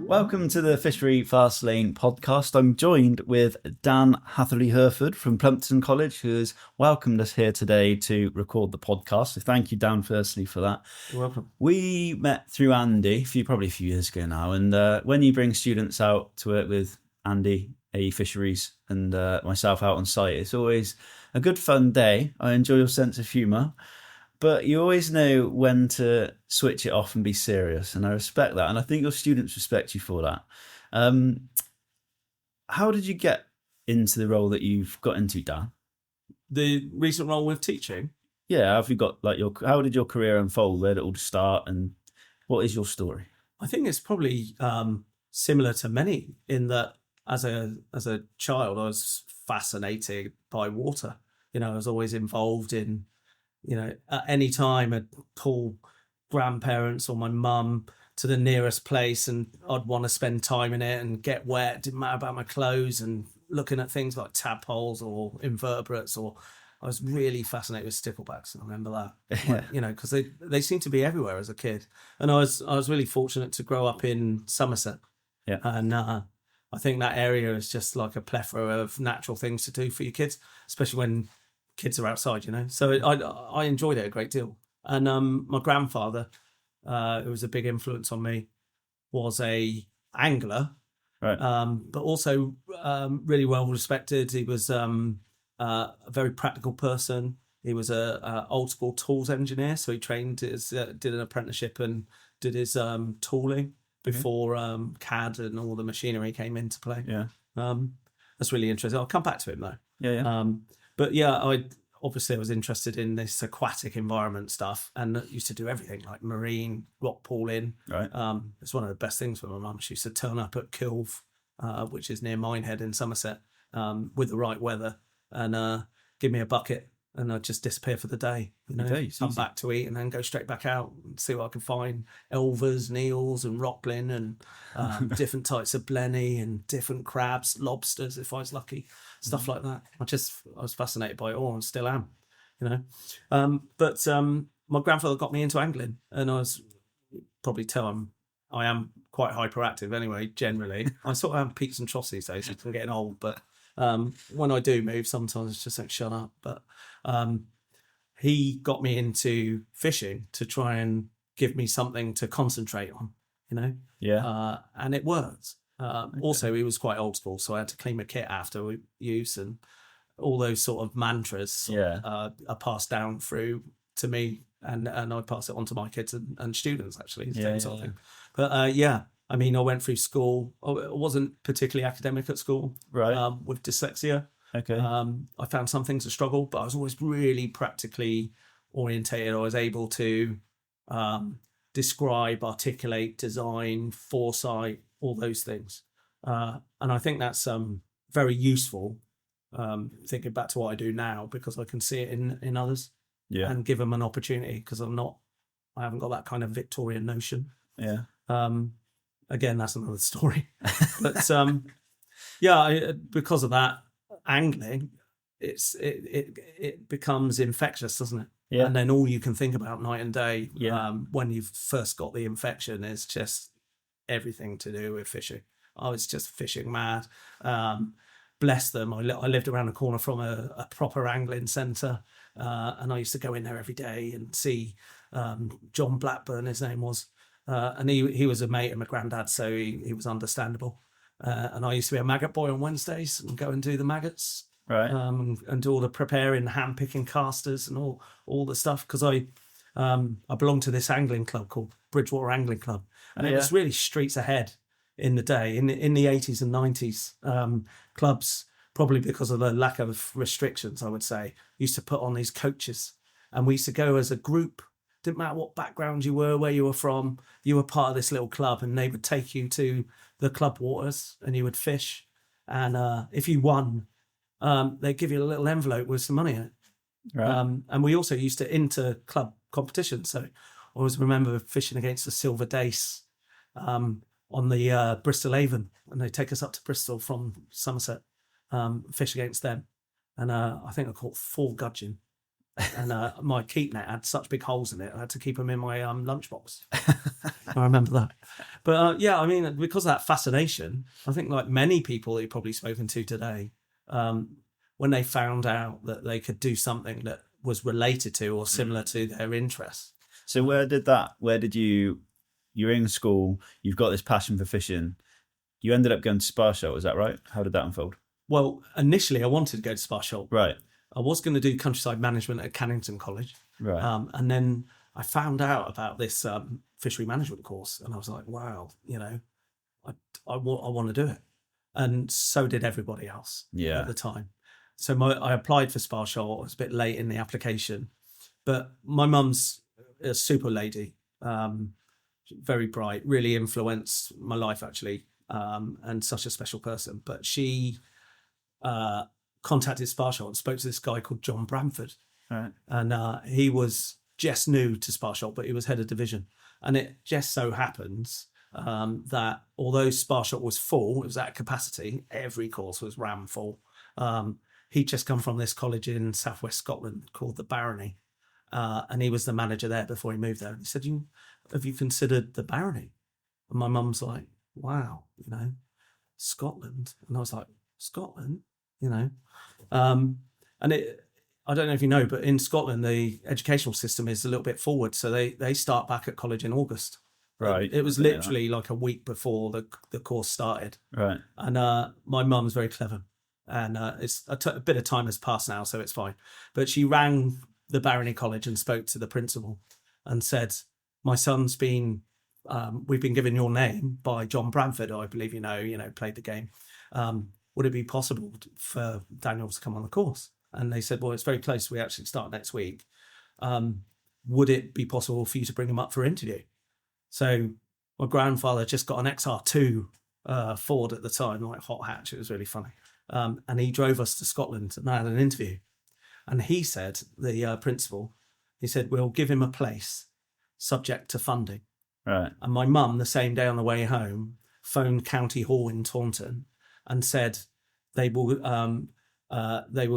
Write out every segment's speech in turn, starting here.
Welcome to the Fishery Fast Lane podcast. I'm joined with Dan Hatherley Hurford from Plumpton College, who has welcomed us here today to record the podcast. So thank you, Dan, firstly, for that. You're welcome. We met through Andy probably a few years ago now, and when you bring students out to work with Andy, Fisheries, and myself out on site, it's always a good fun day. I enjoy your sense of humour. But you always know when to switch it off and be serious, and I respect that. And I think your students respect you for that. How did you get into the role that you've got into, Dan? The recent role with teaching? Yeah, have you got how did your career unfold? Where did it all start, and what is your story? I think it's probably similar to many in that as a child, I was fascinated by water. You know, I was always involved in, at any time I'd call grandparents or my mum to the nearest place and I'd want to spend time in it and get wet. It didn't matter about my clothes, and looking at things like tadpoles or invertebrates, or I was really fascinated with sticklebacks. I remember that, because they seem to be everywhere as a kid. And I was really fortunate to grow up in Somerset. Yeah. And I think that area is just like a plethora of natural things to do for your kids, especially when kids are outside, So I enjoyed it a great deal. And my grandfather, who was a big influence on me, was a angler, right? But also really well respected. He was a very practical person. He was a old school tools engineer, so he trained did an apprenticeship and did his tooling before CAD and all the machinery came into play. Yeah, that's really interesting. I'll come back to him though. Yeah. But yeah, I was interested in this aquatic environment stuff and used to do everything like marine, rock pooling. Right. It's one of the best things for my mum. She used to turn up at Kilve, which is near Minehead in Somerset, with the right weather, and give me a bucket, and I'd just disappear for the day. Come back to eat and then go straight back out and see what I can find. Elvers and eels and rockling and different types of blenny and different crabs, lobsters if I was lucky, stuff like that. I was fascinated by it all and still am, But my grandfather got me into angling, and I was probably I am quite hyperactive anyway, generally. I sort of have peaks and troughs these days because I'm getting old, but when I do move, sometimes it's just like, shut up. But he got me into fishing to try and give me something to concentrate on, Yeah. And it worked. Also, he was quite old school, so I had to clean my kit after use, and all those sort of mantras are passed down through to me, and I pass it on to my kids and students, actually. But I mean, I went through school. I wasn't particularly academic at school, right? With dyslexia. Okay. I found some things a struggle, but I was always really practically orientated. I was able to describe, articulate, design, foresight, all those things. And I think that's very useful, thinking back to what I do now, because I can see it in others and give them an opportunity, because I haven't got that kind of Victorian notion. Yeah. Again, that's another story. But because of that, angling, it becomes infectious, doesn't it? Yeah. And then all you can think about night and day when you've first got the infection is just everything to do with fishing. I was just fishing mad. Bless them. I lived around the corner from a proper angling centre, and I used to go in there every day and see John Blackburn, his name was. And he was a mate of my granddad, so he was understandable. And I used to be a maggot boy on Wednesdays and go and do the maggots, right? And do all the preparing, hand picking casters and all the stuff, because I belonged to this angling club called Bridgewater Angling Club, and it was really streets ahead in the day in the 80s and 90s. Clubs, probably because of the lack of restrictions, I would say, used to put on these coaches, and we used to go as a group. Didn't matter what background you were, where you were from, you were part of this little club, and they would take you to the club waters and you would fish. And if you won, they'd give you a little envelope with some money in it. Right. And we also used to inter-club competitions. So I always remember fishing against the Silver Dace on the Bristol Avon, and they take us up to Bristol from Somerset, fish against them. And I think I caught 4 gudgeon. And my keep net had such big holes in it, I had to keep them in my lunchbox. I remember that. But yeah, I mean, because of that fascination, I think like many people that you've probably spoken to today, when they found out that they could do something that was related to or similar to their interests. So where did you're in school, you've got this passion for fishing, you ended up going to Sparsholt, is that right? How did that unfold? Well, initially I wanted to go to Sparsholt. Right. I was going to do countryside management at Cannington College. Right. And then I found out about this fishery management course, and I was like, wow, I want to do it. And so did everybody else at the time. So I applied for Sparsholt. I was a bit late in the application, but my mum's a super lady, very bright, really influenced my life actually, and such a special person. But she contacted Sparsholt and spoke to this guy called John Bramford. Right. And he was just new to Sparsholt, but he was head of division. And it just so happens that although Sparsholt was full, it was at capacity, every course was ram full. He'd just come from this college in southwest Scotland called the Barony. And he was the manager there before he moved there. And he said, have you considered the Barony? And my mum's like, wow, Scotland. And I was like, Scotland? And I don't know if you know, but in Scotland, the educational system is a little bit forward. So they start back at college in August. Right. It was literally like a week before the course started. Right. And my mum's very clever. And it's a bit of time has passed now, so it's fine. But she rang the Barony College and spoke to the principal and said, my son's been, we've been given your name by John Bramford, I believe played the game. Would it be possible for Daniel to come on the course? And they said, well, it's very close. We actually start next week. Would it be possible for you to bring him up for interview? So my grandfather just got an XR2 Ford at the time, like hot hatch. It was really funny. And he drove us to Scotland and I had an interview. And he said, the principal, he said, we'll give him a place subject to funding. Right. And my mum, the same day on the way home, phoned County Hall in Taunton and said they will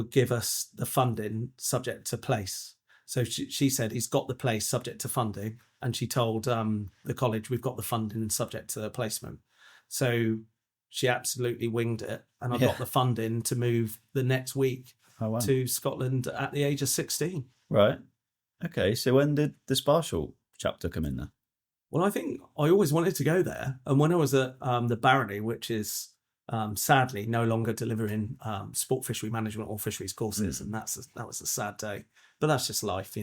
give us the funding subject to place. So she said he's got the place subject to funding, and she told the college we've got the funding subject to the placement. So she absolutely winged it, and I got the funding to move the next week to Scotland at the age of 16. Right. Okay. So when did the Sparsholt chapter come in there? Well, I think I always wanted to go there, and when I was at the Barony, which is sadly no longer delivering sport fishery management or fisheries courses, and that was a sad day, but that's just life,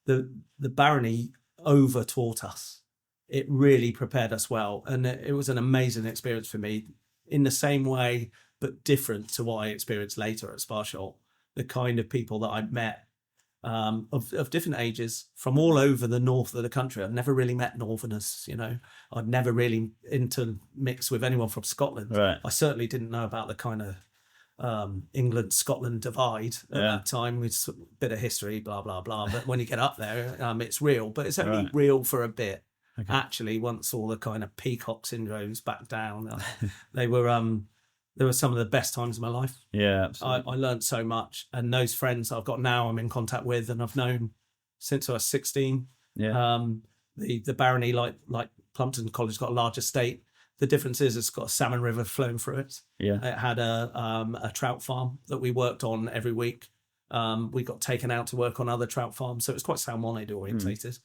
the Barony over taught us. It really prepared us well, and it was an amazing experience for me in the same way but different to what I experienced later at Sparsholt. The kind of people that I'd met of different ages from all over the north of the country. I'd never really met Northerners, I'd never really intermixed with anyone from Scotland. Right. I certainly didn't know about the kind of England-Scotland divide at that time. It's a bit of history, blah, blah, blah. But when you get up there, it's real. But it's only real for a bit. Okay. Actually, once all the kind of peacock syndromes back down, they were some of the best times of my life. Yeah, absolutely. I learned so much, and those friends I've got now, I'm in contact with, and I've known since I was 16. Yeah. The Barony, like Plumpton College, got a large estate. The difference is it's got a salmon river flowing through it. Yeah. It had a trout farm that we worked on every week. We got taken out to work on other trout farms, so it was quite salmonid orientated.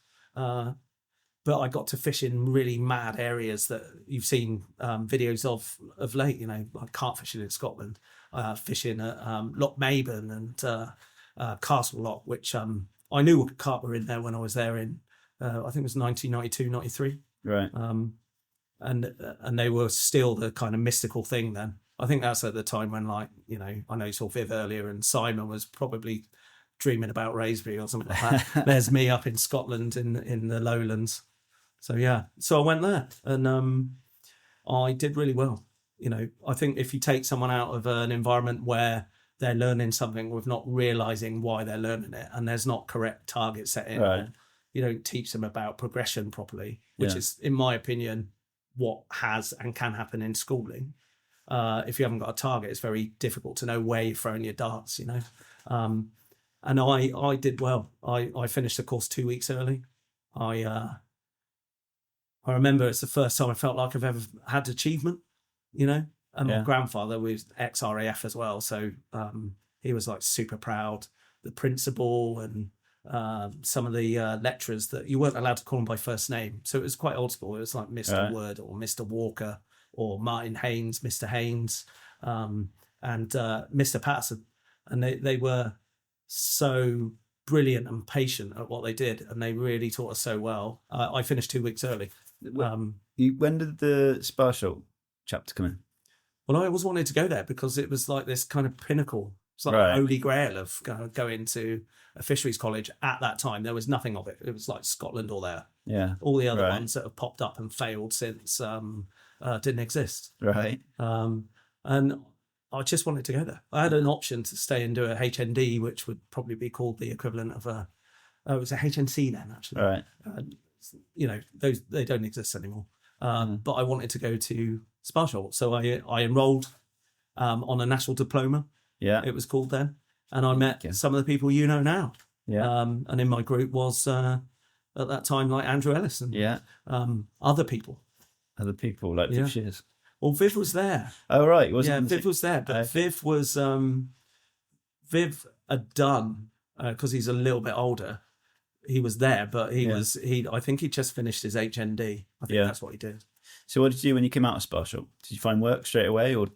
But I got to fish in really mad areas that you've seen videos of late, like carp fishing in Scotland, fishing at Loch Maben and Castle Loch, which I knew carp were in there when I was there in, I think it was 1992, 93. Right. And they were still the kind of mystical thing then. I think that's at the time when, I know you saw Viv earlier, and Simon was probably dreaming about Wraysbury or something like that. There's me up in Scotland in the lowlands. So yeah, so I went there, and I did really well. I think if you take someone out of an environment where they're learning something with not realizing why they're learning it, and there's not correct target setting, right. You don't teach them about progression properly, which is, in my opinion, what has and can happen in schooling. If you haven't got a target, it's very difficult to know where you're throwing your darts. And I did well. I finished the course 2 weeks early. I remember it's the first time I felt like I've ever had achievement, you know. And my grandfather was ex-RAF as well, so he was like super proud. The principal and some of the lecturers, that you weren't allowed to call them by first name, so it was quite old school. It was like Mr. Wood or Mr. Walker or Martin Haynes, Mr. Haynes, and Mr. Patterson, and they were so brilliant and patient at what they did, and they really taught us so well. I finished 2 weeks early. When did the Sparsholt chapter come in? Well, I always wanted to go there because it was like this kind of pinnacle. It's like the holy grail of going to a fisheries college at that time. There was nothing of it. It was like Scotland or there. Yeah. All the other ones that have popped up and failed since didn't exist. Right. And I just wanted to go there. I had an option to stay and do a HND, which would probably be called the equivalent of it was a HNC then, actually. Right. You know, they don't exist anymore. But I wanted to go to Sparsholt, so I enrolled on a national diploma. Yeah, it was called then, and I met some of the people you know now. Yeah, and in my group was at that time like Andrew Ellis and other people like Viv Shears. Well, Viv was there. Oh right, Viv was there, but Viv was Viv had done because he's a little bit older. He was there, but I think he just finished his HND. I think that's what he did. So what did you do when you came out of Sparsholt? Did you find work straight away, or?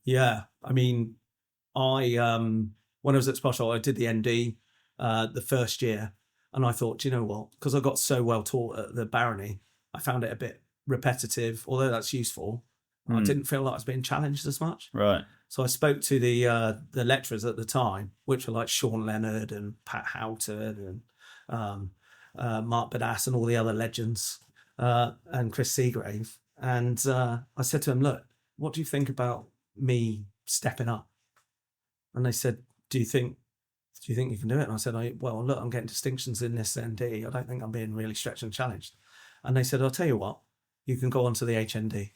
Yeah, I mean, when I was at Sparsholt, I did the ND the first year, and I thought, do you know what? Because I got so well taught at the Barony, I found it a bit repetitive. Although that's useful, I didn't feel like I was being challenged as much. Right. So I spoke to the lecturers at the time, which were like Sean Leonard and Pat Houghton and Mark Badass and all the other legends, and Chris Seagrave. And I said to him, look, what do you think about me stepping up? And they said, do you think you can do it? And I said, well, look, I'm getting distinctions in this ND. I don't think I'm being really stretched and challenged. And they said, I'll tell you what, you can go on to the HND.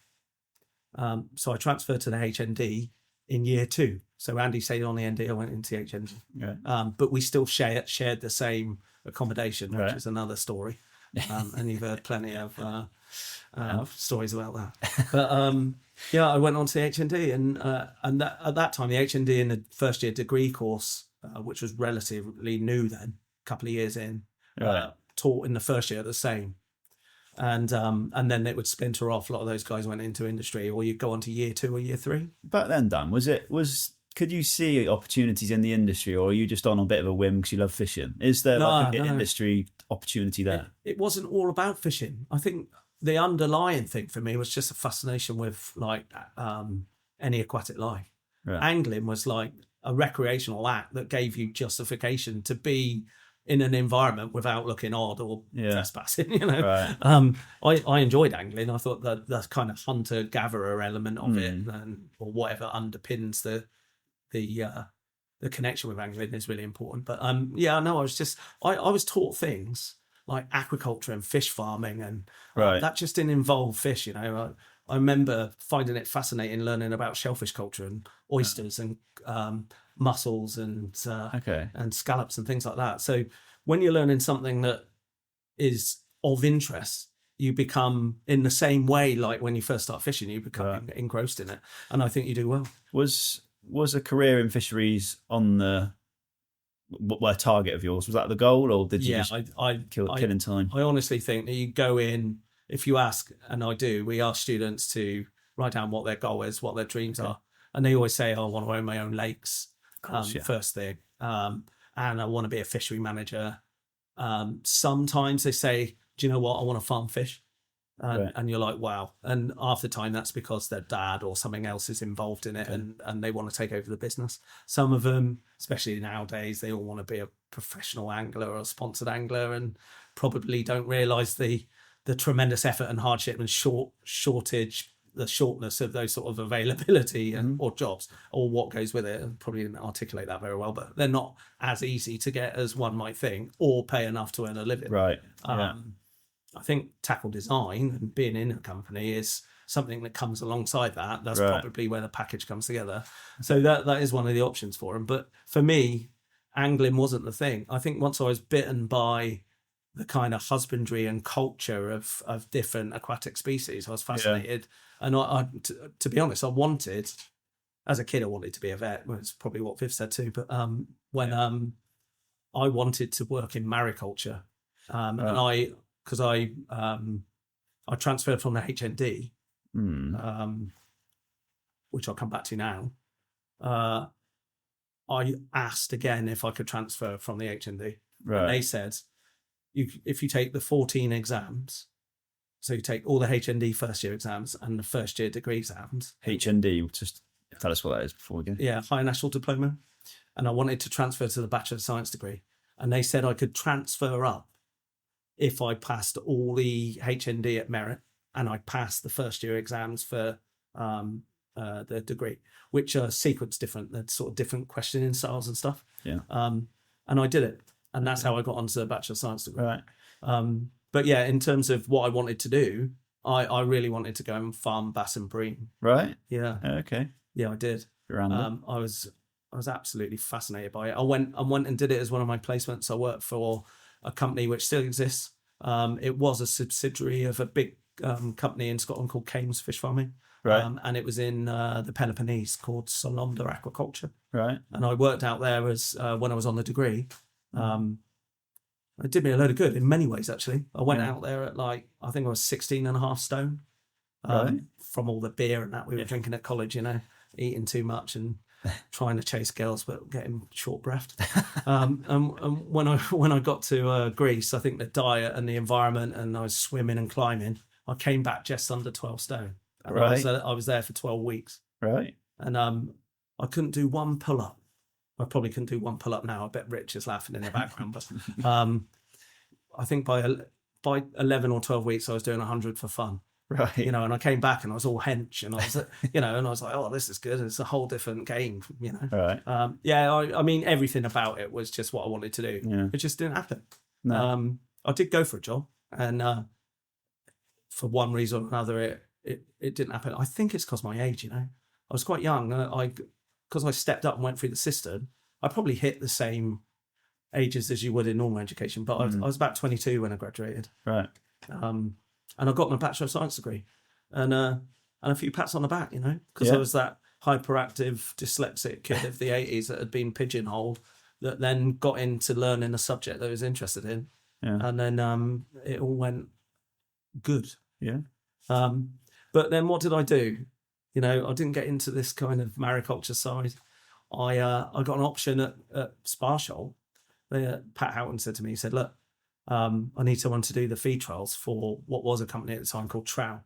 So I transferred to the HND in year 2. So Andy stayed on the ND, I went into the HND. Right. But we still shared the same accommodation, which is another story. And you've heard plenty of stories about that. But I went on to the HND, and at that time, the HND in the first year degree course, which was relatively new then, a couple of years in, taught in the first year the same. And then it would splinter off. A lot of those guys went into industry, or you go on to year 2 or year 3. Back then, Dan, could you see opportunities in the industry, or are you just on a bit of a whim because you love fishing? Is there an industry opportunity there? It wasn't all about fishing. I think the underlying thing for me was just a fascination with like any aquatic life. Right. Angling was like a recreational act that gave you justification to be in an environment without looking odd or trespassing, you know. Right. I enjoyed angling. I thought that the kind of hunter-gatherer element of it, or whatever underpins the connection with angling is really important. But I was taught things like aquaculture and fish farming, and that just didn't involve fish, you know. I remember finding it fascinating learning about shellfish culture and oysters and mussels and scallops and things like that. So when you're learning something that is of interest, you become in the same way like when you first start fishing, you become engrossed in it, and I think you do well. Was a career in fisheries on the target of yours? Was that the goal, or did you just killing time? I honestly think that you go in, if you ask, and I do, we ask students to write down what their goal is, what their dreams are, and they always say, I want to own my own lakes, first thing, and I want to be a fishery manager. Sometimes they say, do you know what, I want to farm fish. And you're like, wow. And half the time that's because their dad or something else is involved in it, and they want to take over the business. Some of them, especially nowadays, they all want to be a professional angler or a sponsored angler, and probably don't realise the tremendous effort and hardship and shortage, the shortness of those sort of availability or jobs, or what goes with it. And probably didn't articulate that very well, but they're not as easy to get as one might think, or pay enough to earn a living. Right. I think tackle design and being in a company is something that comes alongside that. That's probably where the package comes together. So that is one of the options for them. But for me, angling wasn't the thing. I think once I was bitten by the kind of husbandry and culture of different aquatic species, I was fascinated. And to be honest, I wanted, as a kid, I wanted to be a vet. Well, it's probably what Viv said too. But when I wanted to work in mariculture, and I transferred from the HND, which I'll come back to now. I asked again if I could transfer from the HND. Right. And they said, if you take the 14 exams, so you take all the HND first year exams and the first year degree exams. HND, just tell us what that is before we go. Yeah, Higher National Diploma. And I wanted to transfer to the Bachelor of Science degree. And they said I could transfer up if I passed all the HND at merit and I passed the first year exams for the degree, which are sequence different. They're sort of different questioning styles and stuff. Yeah. And I did it. And that's how I got onto the Bachelor of Science degree. Right. But yeah, in terms of what I wanted to do, I really wanted to go and farm bass and bream. Right. Yeah. Okay. Yeah, I did. Random. I was absolutely fascinated by it. I went and did it as one of my placements. I worked for a company which still exists. It was a subsidiary of a big company in Scotland called Kames Fish Farming. Right. And it was in the Peloponnese called Solonda Aquaculture. Right. And I worked out there as when I was on the degree. It did me a load of good in many ways, actually. I went out there at I think I was 16 and a half stone from all the beer and that we were drinking at college, eating too much and trying to chase girls but getting short-breathed. And when I got to Greece, I think the diet and the environment, and I was swimming and climbing, I came back just under 12 stone. And I was there for 12 weeks. Right. And I couldn't do one pull-up. I probably couldn't do one pull-up now. I bet Rich is laughing in the background. But I think by 11 or 12 weeks, I was doing 100 for fun. Right. And I came back and I was all hench and I was, and I was like, oh, this is good. It's a whole different game, Right. I mean, everything about it was just what I wanted to do. Yeah. It just didn't happen. No. I did go for a job, and for one reason or another, it didn't happen. I think it's because my age, I was quite young. Because I stepped up and went through the system, I probably hit the same ages as you would in normal education, but I was about 22 when I graduated. Right. And I got my Bachelor of Science degree, and a few pats on the back, because I was that hyperactive dyslexic kid of the 80s that had been pigeonholed, that then got into learning a subject that I was interested in. Yeah. And then it all went good. Yeah. But then what did I do? I didn't get into this kind of mariculture side. I got an option at Sparsholt. Pat Houghton said to me, he said, look, I need someone to do the feed trials for what was a company at the time called Trout.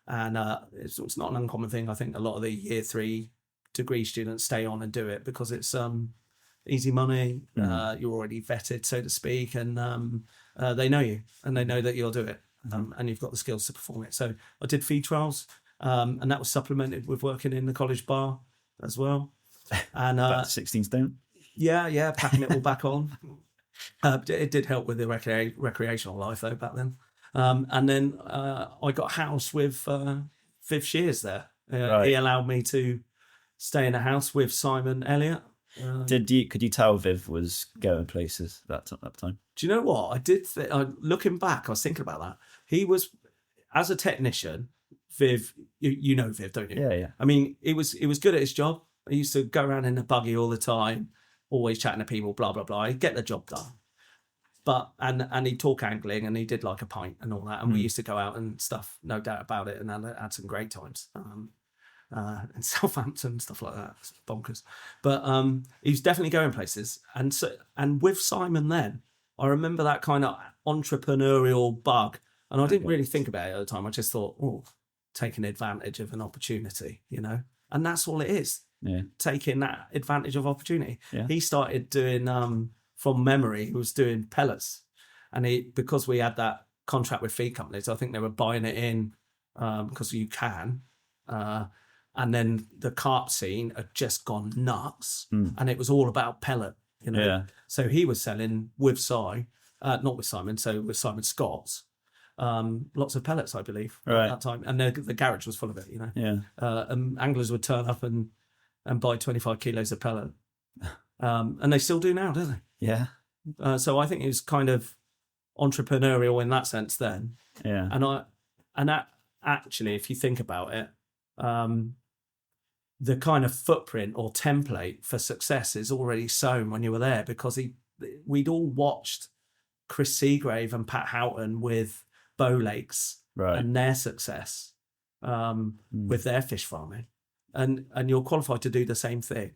And it's not an uncommon thing. I think a lot of the year 3 degree students stay on and do it because it's easy money. You're already vetted, so to speak, and they know you and they know that you'll do it. And you've got the skills to perform it. So I did feed trials, and that was supplemented with working in the college bar as well. And about 16 stone. Yeah, packing it all back on. It did help with the recreational life though back then. And then I got a house with Viv Shears there. Right. He allowed me to stay in a house with Simon Elliott. Could you tell Viv was going places that time? Do you know what I did? Looking back, I was thinking about that. He was, as a technician, Viv. You know Viv, don't you? Yeah. I mean, he was good at his job. He used to go around in a buggy all the time, always chatting to people, blah blah blah. He'd get the job done. But and he'd talk angling, and he did like a pint and all that, and we used to go out and stuff, no doubt about it, and had some great times. In Southampton, stuff like that. It's bonkers. But he was definitely going places. And with Simon then, I remember that kind of entrepreneurial bug. And I didn't really think about it at the time. I just thought, taking advantage of an opportunity, And that's all it is. Yeah. Taking that advantage of opportunity. Yeah. He started doing, from memory, he was doing pellets. And because we had that contract with feed companies, I think they were buying it in because you can. And then the carp scene had just gone nuts, and it was all about pellet, Yeah. So he was selling with not with Simon, so with Simon Scott's, lots of pellets, I believe, at that time. And the garage was full of it, Yeah. And anglers would turn up and buy 25 kilos of pellet. And they still do now, don't they? Yeah. So I think it was kind of entrepreneurial in that sense then. Yeah. And actually, if you think about it, the kind of footprint or template for success is already sown when you were there, because we'd all watched Chris Seagrave and Pat Houghton with Bow Lakes and their success with their fish farming, and you're qualified to do the same thing.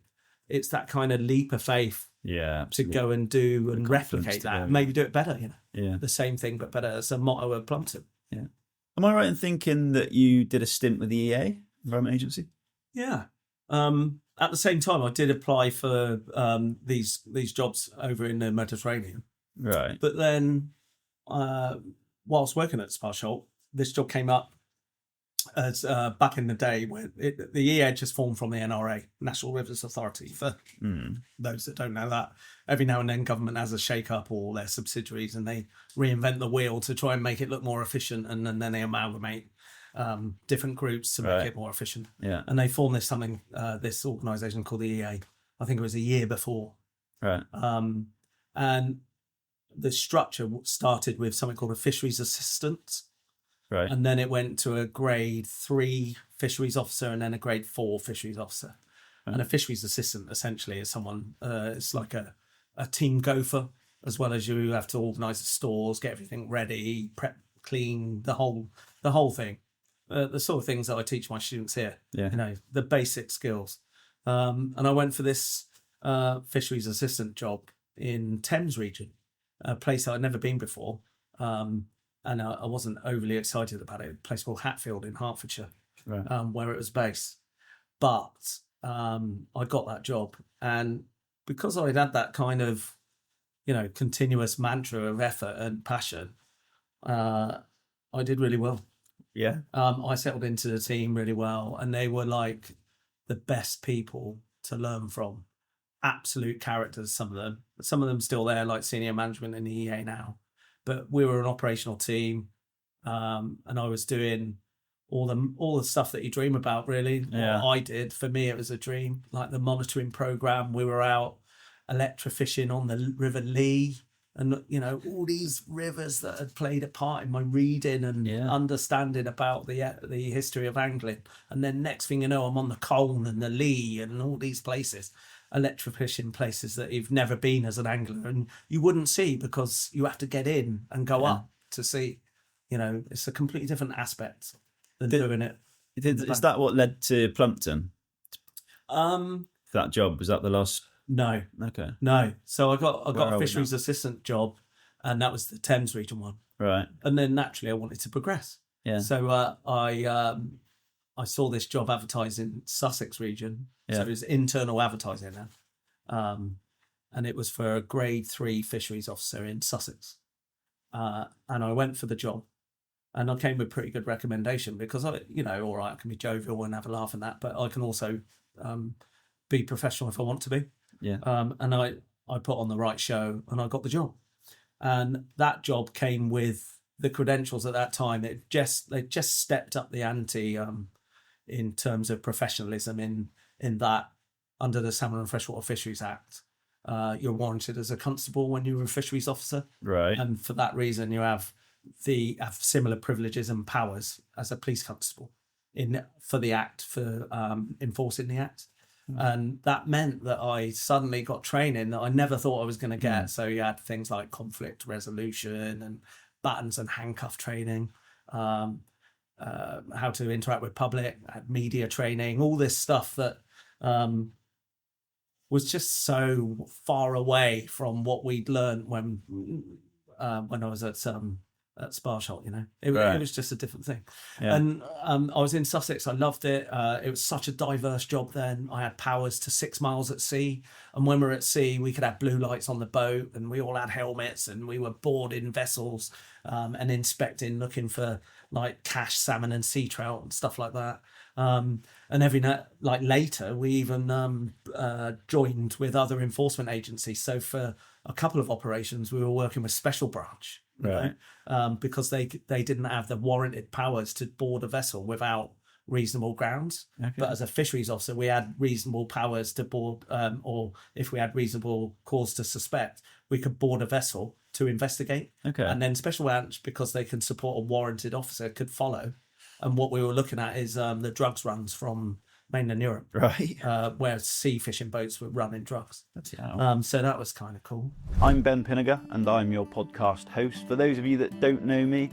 It's that kind of leap of faith to go and do and replicate that, and maybe do it better, the same thing but better. It's a motto of Plumpton. Yeah. Am I right in thinking that you did a stint with the EA, Environment Agency? Yeah. At the same time, I did apply for these jobs over in the Mediterranean. Right. But then, whilst working at Sparsholt, this job came up as back in the day when the EA just formed from the NRA, National Rivers Authority. For those that don't know that, every now and then government has a shake-up or their subsidiaries, and they reinvent the wheel to try and make it look more efficient, and then they amalgamate different groups to make it more efficient. Yeah. And they formed this organisation called the EA. I think it was a year before. Right. And the structure started with something called a Fisheries assistant. Right. And then it went to a grade 3 fisheries officer and then a grade 4 fisheries officer. Right. And a fisheries assistant essentially is someone, it's like a team gopher, as well as you have to organise the stores, get everything ready, prep, clean, the whole thing. The sort of things that I teach my students here, the basic skills. And I went for this fisheries assistant job in Thames region, a place that I'd never been before. And I wasn't overly excited about it. A place called Hatfield in Hertfordshire, where it was based. But I got that job. And because I'd had that kind of, continuous mantra of effort and passion, I did really well. Yeah. I settled into the team really well. And they were like the best people to learn from. Absolute characters, some of them. Some of them still there, like senior management in the EA now. But we were an operational team, and I was doing all the stuff that you dream about, really. Yeah. What I did, for me, it was a dream. Like the monitoring program, we were out electrofishing on the River Lee, and all these rivers that had played a part in my reading and understanding about the history of angling. And then next thing you know, I'm on the Colne and the Lee and all these places. Electrofishing places that you've never been as an angler and you wouldn't see because you have to get in and go up to see. It's a completely different aspect than doing it. Is that what led to Plumpton? That job, was that the last? No. Okay. No. So I got a fisheries assistant job, and that was the Thames region one. Right. And then naturally I wanted to progress. Yeah. So I saw this job advertised in Sussex region. So it was internal advertising now. And it was for a grade 3 fisheries officer in Sussex. And I went for the job. And I came with pretty good recommendation because all right, I can be jovial and have a laugh and that, but I can also be professional if I want to be. Yeah. And I put on the right show and I got the job. And that job came with the credentials at that time. They just stepped up the ante in terms of professionalism in that under the Salmon and Freshwater Fisheries Act, you're warranted as a constable when you're a fisheries officer. Right. And for that reason, you have similar privileges and powers as a police constable for the Act, for enforcing the Act. And that meant that I suddenly got training that I never thought I was going to get. So you had things like conflict resolution and battens and handcuff training, how to interact with public, media training, all this stuff that was just so far away from what we'd learned when I was at Sparsholt, it was just a different thing. Yeah. And I was in Sussex. I loved it. It was such a diverse job then. I had powers to 6 miles at sea. And when we were at sea, we could have blue lights on the boat and we all had helmets and we were boarding vessels and inspecting, looking for like cash salmon and sea trout and stuff like that. And every night, like later, we even joined with other enforcement agencies. So for a couple of operations, we were working with Special Branch. Right. Because they didn't have the warranted powers to board a vessel without reasonable grounds. Okay. But as a fisheries officer, we had reasonable powers to board, or if we had reasonable cause to suspect, we could board a vessel to investigate. Okay. And then special branch, because they can support a warranted officer, could follow. And what we were looking at is the drugs runs from mainland Europe, Right. where sea fishing boats were running drugs. Yeah. So that was kind of cool. I'm Ben Pinniger, and I'm your podcast host. For those of you that don't know me,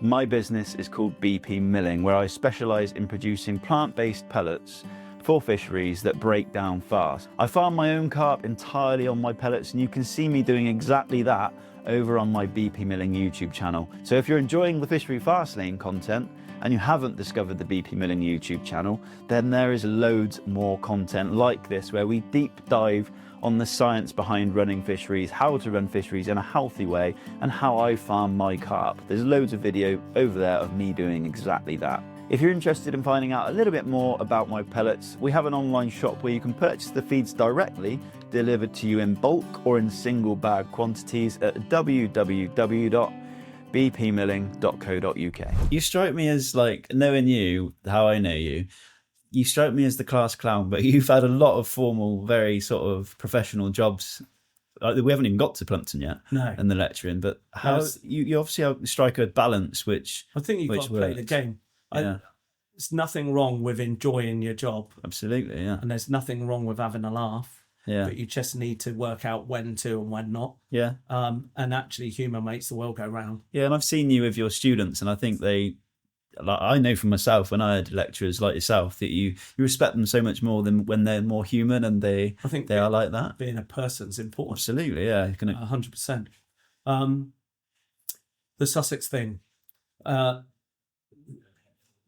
my business is called BP Milling, where I specialise in producing plant-based pellets for fisheries that break down fast. I farm my own carp entirely on my pellets, and you can see me doing exactly that over on my BP Milling YouTube channel. So if you're enjoying the Fishery Fastlane content, and you haven't discovered the BP Milling YouTube channel, then there is loads more content like this where we deep dive on the science behind running fisheries, how to run fisheries in a healthy way, and how I farm my carp. There's loads of video over there of me doing exactly that. If you're interested in finding out a little bit more about my pellets, we have an online shop where you can purchase the feeds directly, delivered to you in bulk or in single bag quantities at www.bpmilling.co.uk. You strike me as, like, knowing you, how I know you, you strike me as the class clown, but you've had a lot of formal, very sort of professional jobs. We haven't even got to Plumpton yet, No. and the lecturing, but how you obviously strike a balance, which I think you've got to play the game. Yeah. There's nothing wrong with enjoying your job. Absolutely, yeah. And there's nothing wrong with having a laugh. Yeah. But you just need to work out when to and when not. Yeah. And actually, humour makes the world go round. Yeah, and I've seen you with your students, and I think I know from myself when I had lecturers like yourself that you respect them so much more than when they're more human, and I think they are like that. Being a person's important. Absolutely, yeah. 100%. The Sussex thing.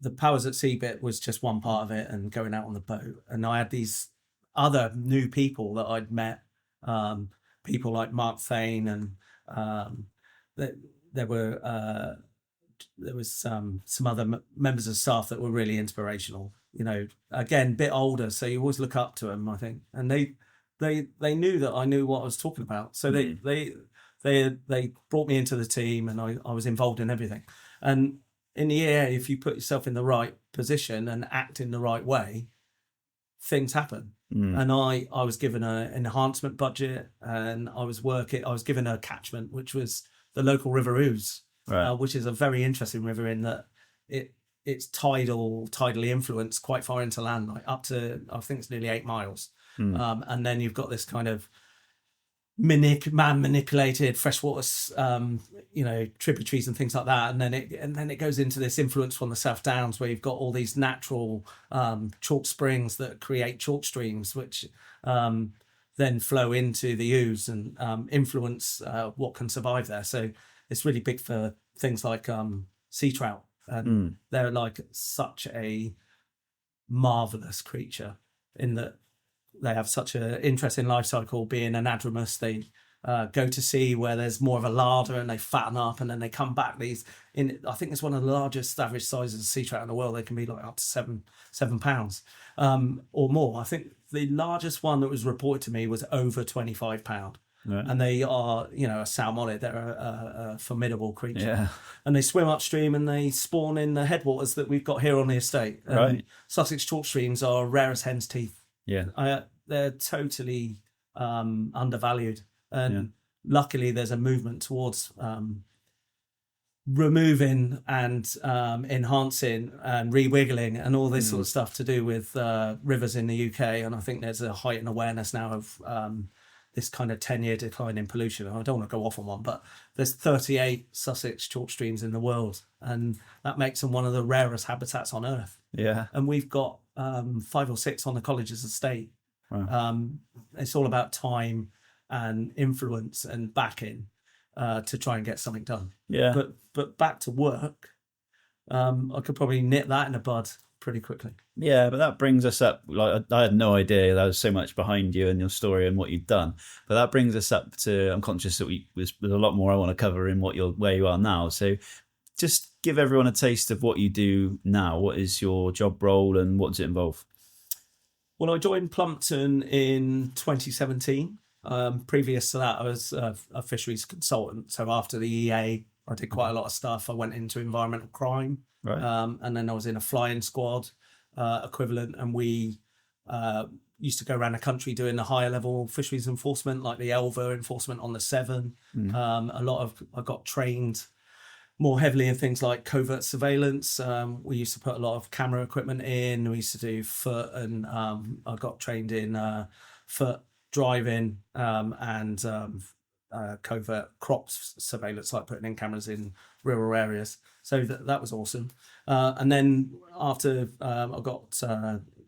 The powers at sea bit was just one part of it, and going out on the boat. And I had these other new people that I'd met, people like Mark Thane, and there was some other members of staff that were really inspirational. You know, again, a bit older, so you always look up to them, I think. And they knew that I knew what I was talking about, so they brought me into the team, and I was involved in everything. And in the air, if you put yourself in the right position and act in the right way, things happen. And I was given an enhancement budget, and I was given a catchment, which was the local River Ouse, right. Which is a very interesting river in that it's tidally influenced quite far into land, like up to, I think it's nearly 8 miles. And then you've got this kind of man-manipulated freshwater, tributaries and things like that, and then it goes into this influence from the South Downs, where you've got all these natural chalk springs that create chalk streams, which then flow into the Ouse and influence what can survive there. So it's really big for things like sea trout, and they're like such a marvelous creature in that they have such an interesting life cycle. Being anadromous, they go to sea where there's more of a larder, and they fatten up, and then they come back. I think it's one of the largest average sizes of sea trout in the world. They can be like up to 7 pounds or more. I think the largest one that was reported to me was over 25 pound. Right. And they are, a salmonid. They're a formidable creature. Yeah. And they swim upstream, and they spawn in the headwaters that we've got here on the estate. Right. Sussex chalk streams are rare as hen's teeth. Yeah. They're totally undervalued. And luckily there's a movement towards removing and enhancing and rewiggling and all this sort of stuff to do with rivers in the UK. And I think there's a heightened awareness now of this kind of 10-year decline in pollution. I don't want to go off on one, but there's 38 Sussex chalk streams in the world, and that makes them one of the rarest habitats on Earth. Yeah. And we've got 5 or 6 on the college's estate. Wow. It's all about time and influence and backing to try and get something done. Yeah. But back to work, I could probably nip that in the bud pretty quickly. Yeah, but that brings us up. Like, I had no idea there was so much behind you and your story and what you've done. But that brings us up to. I'm conscious that there's a lot more I want to cover in where you are now. So, just give everyone a taste of what you do now. What is your job role and what does it involve? Well, I joined Plumpton in 2017. Previous to that, I was a fisheries consultant. So after the EA, I did quite a lot of stuff. I went into environmental crime, Right. and then I was in a flying squad equivalent, and we used to go around the country doing the higher level fisheries enforcement, like the Elva enforcement on the Severn. I got trained more heavily in things like covert surveillance. We used to put a lot of camera equipment in. We used to do foot, and I got trained in foot driving and covert crops surveillance, like putting in cameras in rural areas. So that was awesome. And then after I got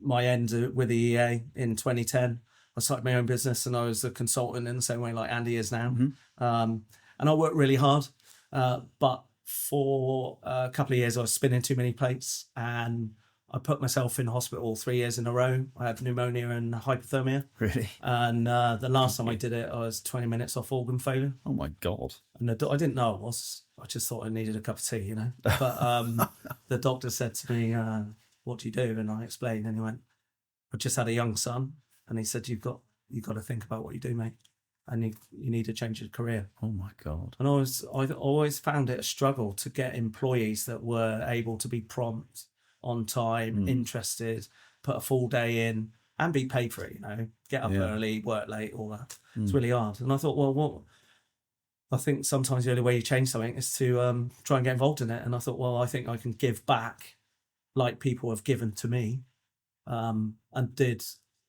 my end with the EA in 2010, I started my own business, and I was a consultant in the same way like Andy is now. And I worked really hard, but for a couple of years I was spinning too many plates, and I put myself in hospital 3 years in a row. I had pneumonia and hypothermia. Really? And the last time I did it, I was 20 minutes off organ failure. Oh my God. And I didn't know I was. I just thought I needed a cup of tea, you know. But the doctor said to me, what do you do? And I explained, and he went, I just had a young son. And he said, you've got to think about what you do, mate. And you need to change your career. Oh my God. And I always found it a struggle to get employees that were able to be prompt, on time, interested, put a full day in, and be paid for it, you know, get up early, work late, all that. It's really hard. And I thought, well, I think sometimes the only way you change something is to try and get involved in it. And I thought, well, I think I can give back like people have given to me, and did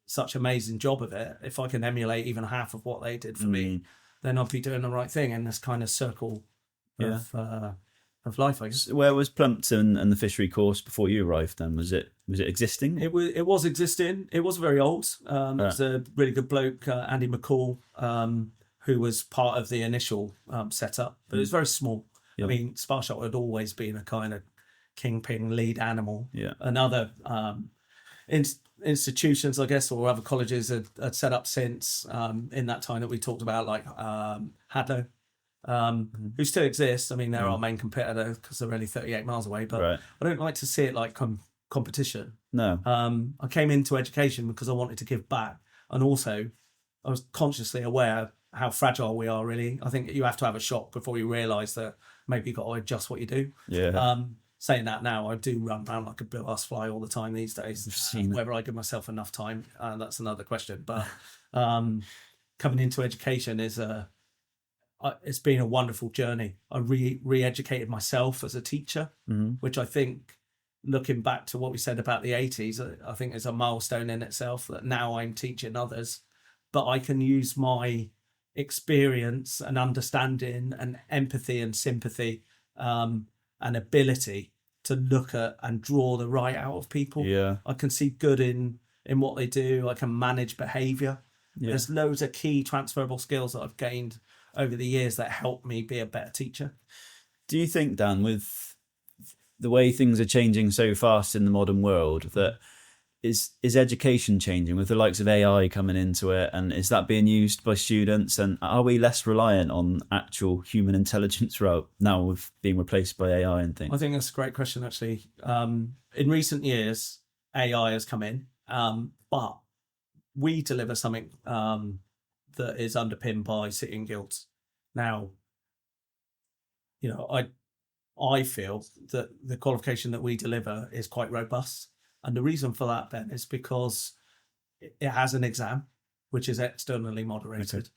such amazing job of it. If I can emulate even half of what they did for me, then I'll be doing the right thing in this kind of circle of life, I guess. Where was Plumpton and the fishery course before you arrived then? Was it existing? It was existing. It was very old. There's a really good bloke, Andy McCall, who was part of the initial setup, but it was very small. I mean, Sparsholt had always been a kind of kingpin lead animal. And other institutions, I guess, or other colleges had set up since in that time that we talked about, like Hatherley, who still exists. I mean, they're our main competitor because they're only 38 miles away, but I don't like to see it like competition. No. I came into education because I wanted to give back, and also I was consciously aware how fragile we are, really. I think you have to have a shock before you realise that maybe you've got to adjust what you do. Saying that now, I do run around like a blue-ass fly all the time these days. Whether I give myself enough time, that's another question. But coming into education it's been a wonderful journey. I re-educated myself as a teacher, which I think, looking back to what we said about the 80s, I think is a milestone in itself, that now I'm teaching others, but I can use my experience and understanding and empathy and sympathy and ability to look at and draw the right out of people. I can see good in what they do. I can manage behaviour. There's loads of key transferable skills that I've gained over the years that help me be a better teacher. Do you think, Dan, with the way things are changing so fast in the modern world, that is education changing with the likes of AI coming into it, and is that being used by students, and are we less reliant on actual human intelligence now with being replaced by AI and things? I think that's a great question, actually. In recent years, AI has come in, but we deliver something that is underpinned by sitting guilds. Now, you know, I feel that the qualification that we deliver is quite robust. And the reason for that, Ben, is because it has an exam, which is externally moderated.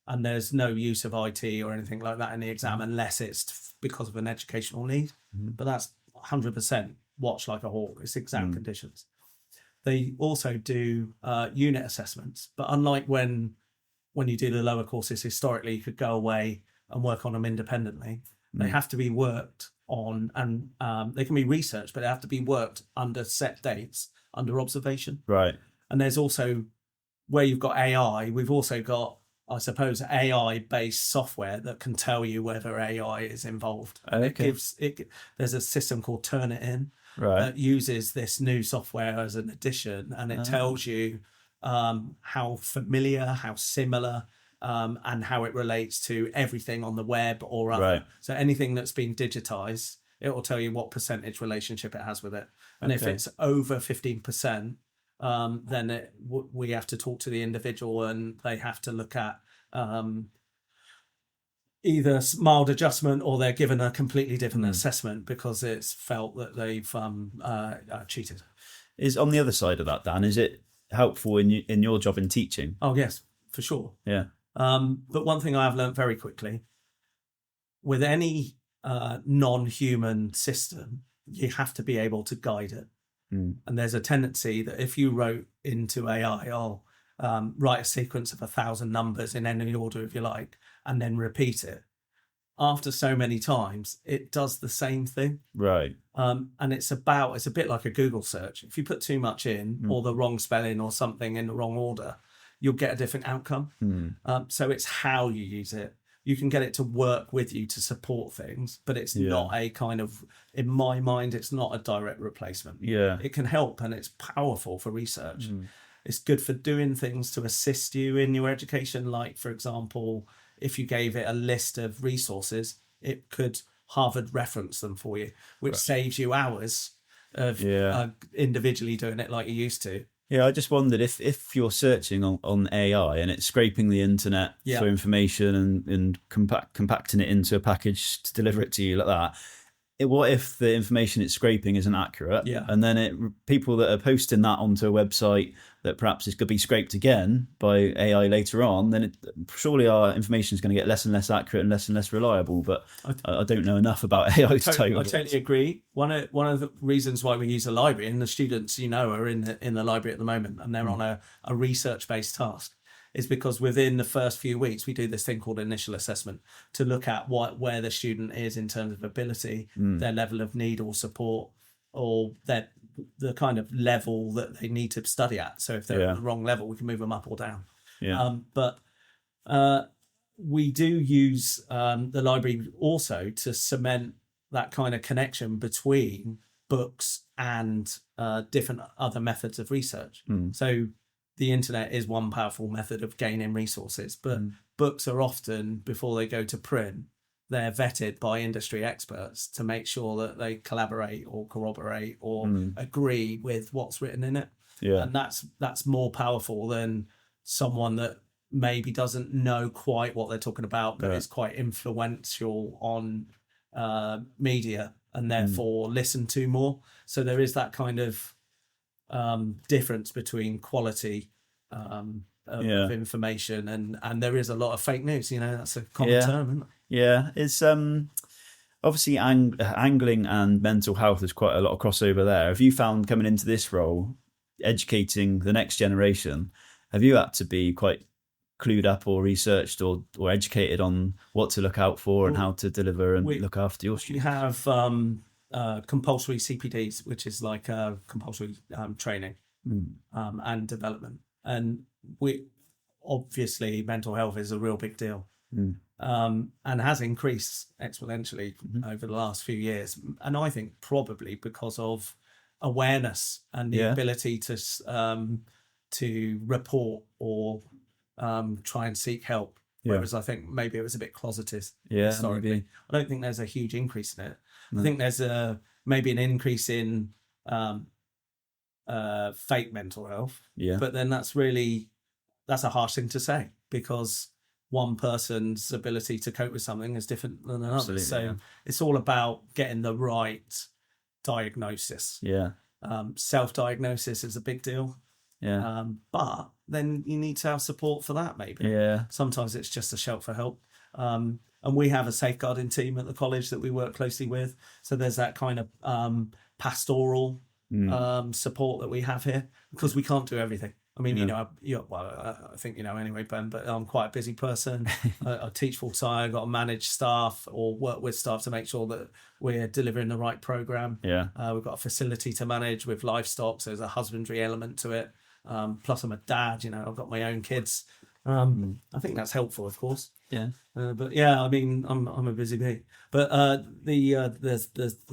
And there's no use of IT or anything like that in the exam unless it's because of an educational need. But that's 100% watch like a hawk. It's exam conditions. They also do unit assessments. But unlike when you do the lower courses, historically, you could go away and work on them independently. They have to be worked on, and they can be researched, but they have to be worked under set dates, under observation. Right. And there's also, where you've got AI, we've also got, I suppose, AI-based software that can tell you whether AI is involved. And there's a system called Turnitin that uses this new software as an addition, and it tells you how familiar, how similar, and how it relates to everything on the web or other. Right. So anything that's been digitized, it will tell you what percentage relationship it has with it. And if it's over 15%, then we have to talk to the individual, and they have to look at either mild adjustment or they're given a completely different assessment because it's felt that they've cheated. Is on the other side of that, Dan, is it helpful in your job in teaching? Oh, yes, for sure. Yeah. But one thing I have learned very quickly, with any non-human system, you have to be able to guide it. And there's a tendency that if you wrote into AI, write a sequence of 1,000 numbers in any order if you like, and then repeat it, after so many times, it does the same thing. Right. And it's a bit like a Google search. If you put too much in or the wrong spelling or something in the wrong order, you'll get a different outcome. So it's how you use it. You can get it to work with you to support things, but it's not a kind of, in my mind, it's not a direct replacement. Yeah. It can help and it's powerful for research. It's good for doing things to assist you in your education. Like, for example, if you gave it a list of resources, it could Harvard reference them for you, which saves you hours of individually doing it like you used to. Yeah, I just wondered if you're searching on AI and it's scraping the internet for information and compacting it into a package to deliver it to you like that. What if the information it's scraping isn't accurate? Yeah. And then people that are posting that onto a website that perhaps is going to be scraped again by AI later on, then surely our information is going to get less and less accurate and less reliable. But I don't know enough about AI to tell you. I totally agree. One of the reasons why we use a library, and the students are in the library at the moment, and they're on a research-based task, is because within the first few weeks we do this thing called initial assessment to look at where the student is in terms of ability, their level of need or support, or the kind of level that they need to study at. So if they're at the wrong level, we can move them up or down. But we do use the library also to cement that kind of connection between books and different other methods of research. So the internet is one powerful method of gaining resources, but books are often, before they go to print, they're vetted by industry experts to make sure that they collaborate or corroborate or agree with what's written in it. Yeah. And that's more powerful than someone that maybe doesn't know quite what they're talking about, but is quite influential on media and therefore listened to more. So there is that kind of difference between quality of information and there is a lot of fake news. That's a common term, isn't it? Yeah, it's obviously angling and mental health. There's quite a lot of crossover there. Have you found coming into this role, educating the next generation, have you had to be quite clued up or researched or educated on what to look out for and how to deliver and look after your students? We have compulsory CPDs, which is like compulsory training and development. And we obviously mental health is a real big deal. And has increased exponentially over the last few years. And I think probably because of awareness and the ability to report or try and seek help. Whereas I think maybe it was a bit closeted historically. Maybe. I don't think there's a huge increase in it. I think there's maybe an increase in fake mental health. But then that's a harsh thing to say because one person's ability to cope with something is different than another. So it's all about getting the right diagnosis. Self-diagnosis is a big deal. But then you need to have support for that maybe. Sometimes it's just a shout for help. And we have a safeguarding team at the college that we work closely with. So there's that kind of pastoral support that we have here because we can't do everything. I mean, I think anyway, Ben, but I'm quite a busy person. I teach full time. I've got to manage staff or work with staff to make sure that we're delivering the right program. We've got a facility to manage with livestock. So there's a husbandry element to it. Plus I'm a dad, I've got my own kids. I think that's helpful, of course. But I mean, I'm a busy bee. But the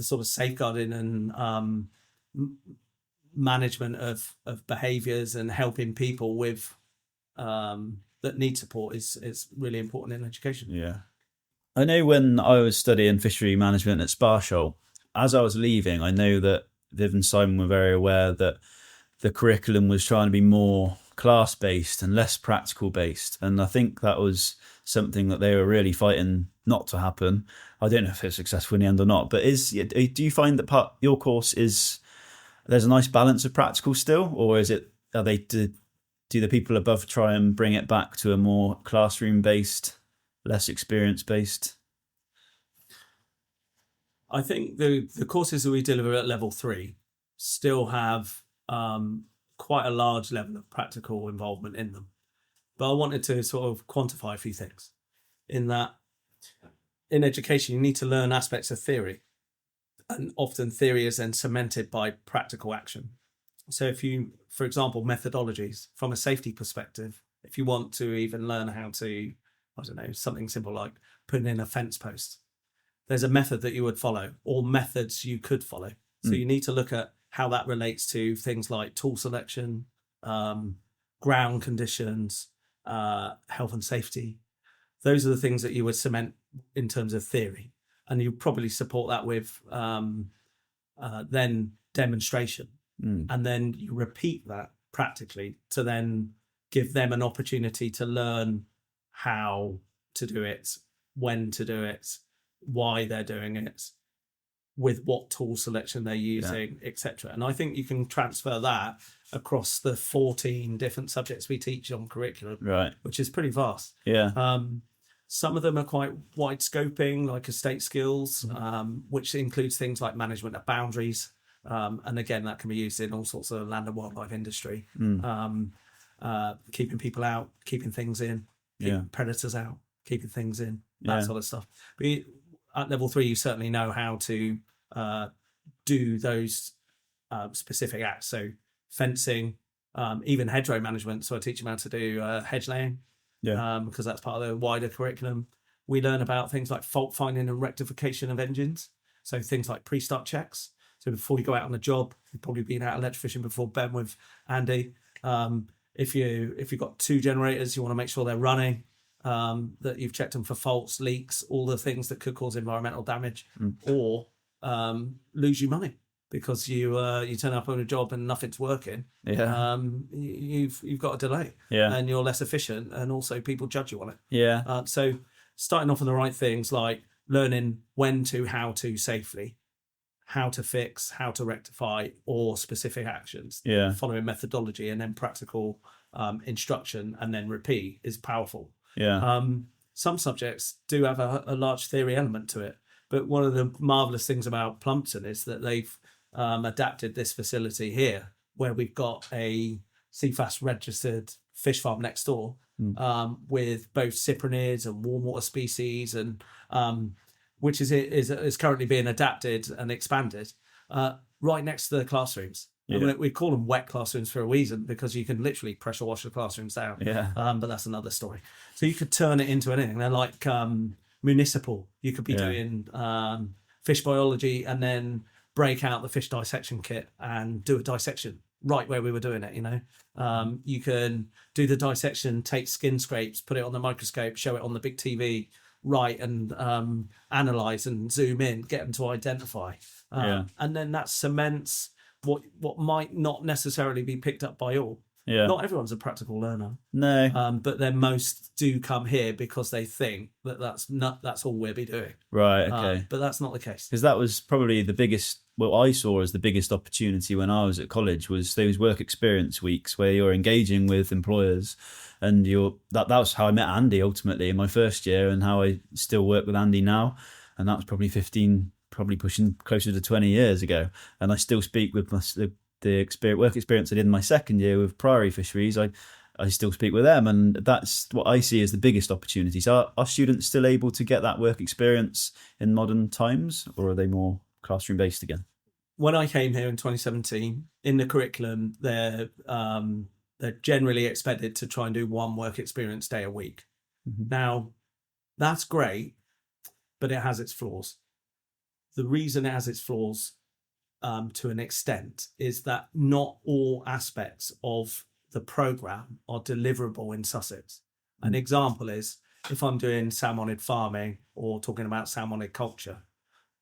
sort of safeguarding and management of behaviours and helping people with that need support is really important in education. I know when I was studying fishery management at Sparsholt, as I was leaving, I know that Viv and Simon were very aware that the curriculum was trying to be more class-based and less practical-based. And I think that was something that they were really fighting not to happen. I don't know if it's successful in the end or not, but do you find that your course there's a nice balance of practical still, or do the people above try and bring it back to a more classroom-based, less experience-based? I think the courses that we deliver at level 3 still have quite a large level of practical involvement in them. But I wanted to sort of quantify a few things in that in education, you need to learn aspects of theory. And often theory is then cemented by practical action. So if you, for example, methodologies from a safety perspective, if you want to even learn how to, I don't know, something simple like putting in a fence post, there's a method that you would follow or methods you could follow. So you need to look at how that relates to things like tool selection, ground conditions, health and safety. Those are the things that you would cement in terms of theory. And you probably support that with then demonstration. And then you repeat that practically to then give them an opportunity to learn how to do it, when to do it, why they're doing it, with what tool selection they're using, etc. And I think you can transfer that across the 14 different subjects we teach on curriculum, right? Which is pretty vast. Yeah. Some of them are quite wide scoping, like estate skills, which includes things like management of boundaries. And again, that can be used in all sorts of land and wildlife industry. Keeping people out, keeping things in, keeping predators out, keeping things in, that sort of stuff. But at level 3, you certainly know how to do those specific acts. So fencing, even hedgerow management. So I teach them how to do hedge laying, because that's part of the wider curriculum. We learn about things like fault finding and rectification of engines. So things like pre-start checks. So before you go out on the job, you've probably been out electrician before, Ben, with Andy. If you've got 2 generators, you want to make sure they're running, that you've checked them for faults, leaks, all the things that could cause environmental damage, or lose you money because you turn up on a job and nothing's working. You've got a delay, and you're less efficient, and also people judge you on it. So starting off on the right things like learning when to, how to safely, how to fix, how to rectify, or specific actions, following methodology, and then practical instruction, and then repeat is powerful. Some subjects do have a large theory element to it, but one of the marvellous things about Plumpton is that they've adapted this facility here, where we've got a CFAS registered fish farm next door, with both cyprinids and warm water species, and which is currently being adapted and expanded right next to the classrooms. We call them wet classrooms for a reason, because you can literally pressure wash the classrooms down. But that's another story. So you could turn it into anything. They're like municipal. You could be doing fish biology and then break out the fish dissection kit and do a dissection right where we were doing it, You can do the dissection, take skin scrapes, put it on the microscope, show it on the big TV, right, and analyze and zoom in, get them to identify. And then that cements what might not necessarily be picked up by all. Not everyone's a practical learner. No. But then most do come here because they think that that's all we'll be doing. Right, okay. But that's not the case. Because that was probably the biggest, what I saw as the biggest opportunity when I was at college, was those work experience weeks where you're engaging with employers, and that was how I met Andy ultimately in my first year, and how I still work with Andy now. And that was probably pushing closer to 20 years ago. And I still speak with the work experience I did in my second year with Priory Fisheries. I still speak with them, and that's what I see as the biggest opportunity. So are students still able to get that work experience in modern times, or are they more classroom based again? When I came here in 2017, in the curriculum, they're generally expected to try and do 1 work experience day a week. Now, that's great, but it has its flaws. The reason it has its flaws, to an extent, is that not all aspects of the programme are deliverable in Sussex. An example is, if I'm doing salmonid farming or talking about salmonid culture,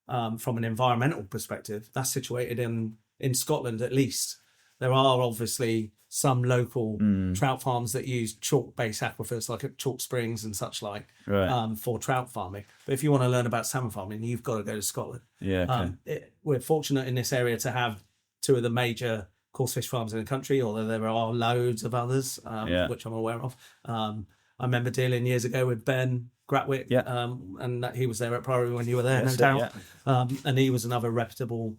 from an environmental perspective, that's situated in Scotland at least. there are obviously some local trout farms that use chalk-based aquifers, like at Chalk Springs and such like, Right. for trout farming. But if you want to learn about salmon farming, you've got to go to Scotland. Yeah. Okay. We're fortunate in this area to have two of the major coarse fish farms in the country, although there are loads of others, which I'm aware of. I remember dealing years ago with Ben Gratwick, and that he was there at Priory when you were there, no doubt. And he was another reputable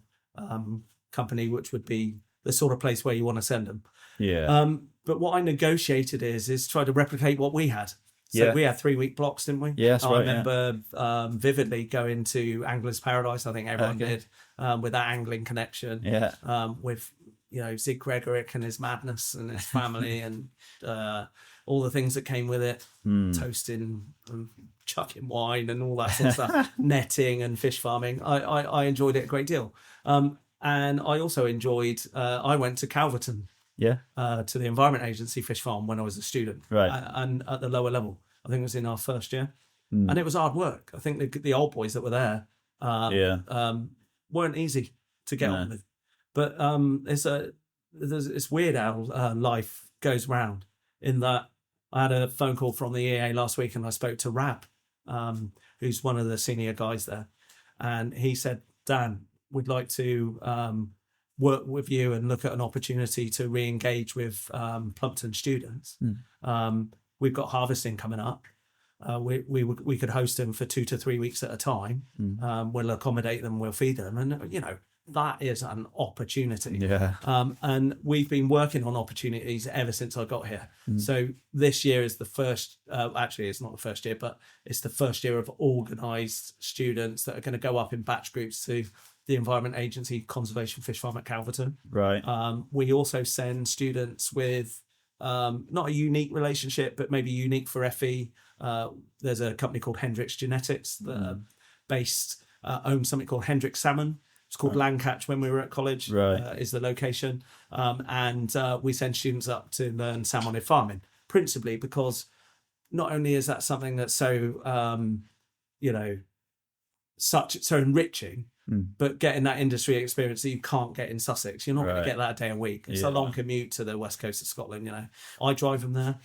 company, which would be the sort of place where you want to send them. Yeah. But what I negotiated is try to replicate what we had. So we had 3-week blocks, didn't we? Yes, I right. remember vividly going to Angler's Paradise. I think everyone did, with that angling connection. Yeah. With Zig Gregorick and his madness and his family and all the things that came with it, toasting and chucking wine and all that sort of stuff, netting and fish farming. I enjoyed it a great deal. And I also enjoyed, I went to Calverton, to the Environment Agency fish farm when I was a student. Right. And at the lower level, I think it was in our first year. And it was hard work. I think the old boys that were there weren't easy to get on with. But it's weird how life goes round, in that I had a phone call from the EA last week and I spoke to Rab, who's one of the senior guys there. And he said, Dan, we'd like to work with you and look at an opportunity to re-engage with Plumpton students. We've got harvesting coming up. We could host them for 2 to 3 weeks at a time. We'll accommodate them, we'll feed them. And, that is an opportunity. Yeah. And we've been working on opportunities ever since I got here. So this year is the first, actually it's not the first year, but it's the first year of organised students that are going to go up in batch groups to the Environment Agency Conservation Fish Farm at Calverton. Right. We also send students with not a unique relationship, but maybe unique for FE. There's a company called Hendricks Genetics that own something called Hendricks Salmon. It's called Landcatch when we were at college, is the location. And we send students up to learn salmonid farming, principally because not only is that something that's so, so enriching, but getting that industry experience that you can't get in Sussex. You're not going to get that a day a week. It's a long commute to the west coast of Scotland, I drive them there.